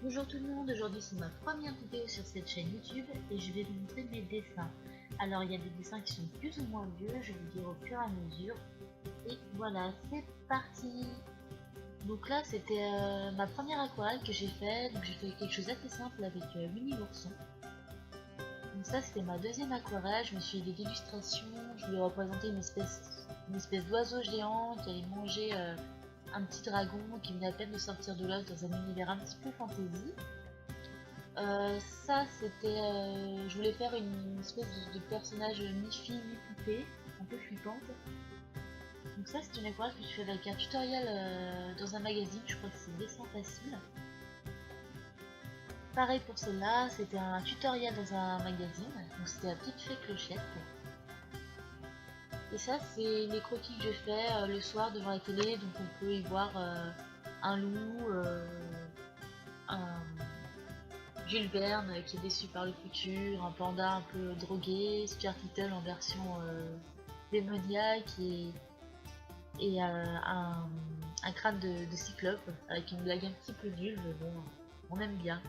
Bonjour tout le monde, aujourd'hui c'est ma première vidéo sur cette chaîne YouTube et je vais vous montrer mes dessins. Alors il y a des dessins qui sont plus ou moins vieux, je vais vous dire au fur et à mesure. Et voilà, c'est parti. Donc là c'était ma première aquarelle que j'ai fait, donc j'ai fait quelque chose d'assez simple avec Winnie l'ourson. Donc ça c'était ma deuxième aquarelle, je me suis fait des illustrations, je lui ai représenté une espèce d'oiseau géant qui allait manger un petit dragon qui venait à peine de sortir de l'œuf dans un univers un petit peu fantasy. Ça c'était, je voulais faire une espèce de personnage mi-fille mi-poupée, un peu flippante. Donc ça c'est une aquarelle que je fais avec un tutoriel dans un magazine, je crois que c'est Dessin Facile. Pareil pour celle-là, c'était un tutoriel dans un magazine, donc c'était la petite fée Clochette. Et ça c'est les croquis que je fais le soir devant la télé, donc on peut y voir un loup, un Jules Verne qui est déçu par le futur, un panda un peu drogué, Stuart Little en version démoniaque et un crâne de cyclope avec une blague un petit peu nulle, mais bon, on aime bien.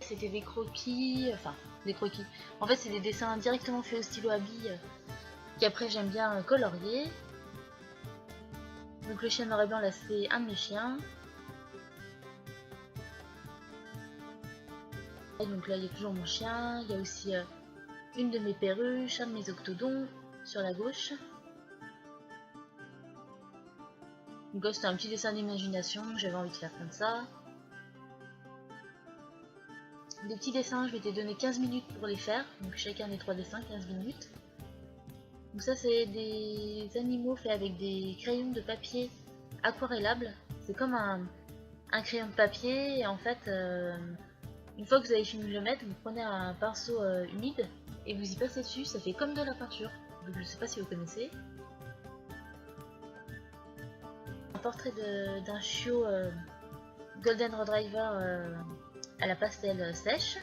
C'était des croquis, enfin des croquis. En fait c'est des dessins directement faits au stylo à billes qu'après j'aime bien colorier. Donc le chien noir et blanc là c'est un de mes chiens. Et donc là il y a toujours mon chien, il y a aussi une de mes perruches, un de mes octodons sur la gauche. Donc là c'était un petit dessin d'imagination, j'avais envie de faire comme ça. Les petits dessins, je m'étais donné 15 minutes pour les faire, donc chacun des 3 dessins, 15 minutes. Donc ça c'est des animaux faits avec des crayons de papier aquarellables. C'est comme un crayon de papier et en fait une fois que vous avez fini de le mettre, vous prenez un pinceau humide et vous y passez dessus, ça fait comme de la peinture. Donc je sais pas si vous connaissez. Un portrait d'un chiot Golden Retriever à la pastel sèche.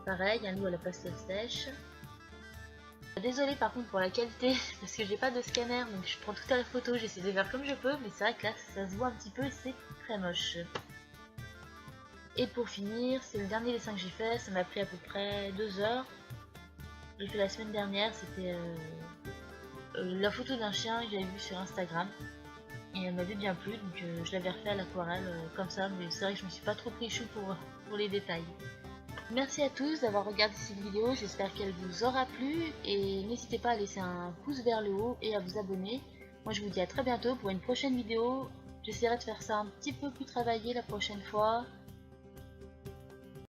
Pareil, un loup à la pastel sèche. Désolée par contre pour la qualité, parce que j'ai pas de scanner, donc je prends tout à la photo, j'essaie de faire comme je peux, mais c'est vrai que là ça se voit un petit peu et c'est très moche. Et pour finir, c'est le dernier dessin que j'ai fait, ça m'a pris à peu près 2 heures. J'ai fait la semaine dernière, c'était la photo d'un chien que j'avais vu sur Instagram. Et elle m'avait bien plu, donc je l'avais refait à l'aquarelle comme ça, mais c'est vrai que je me suis pas trop pris chou pour les détails. Merci à tous d'avoir regardé cette vidéo, j'espère qu'elle vous aura plu et n'hésitez pas à laisser un pouce vers le haut et à vous abonner. Moi je vous dis à très bientôt pour une prochaine vidéo, j'essaierai de faire ça un petit peu plus travaillé la prochaine fois.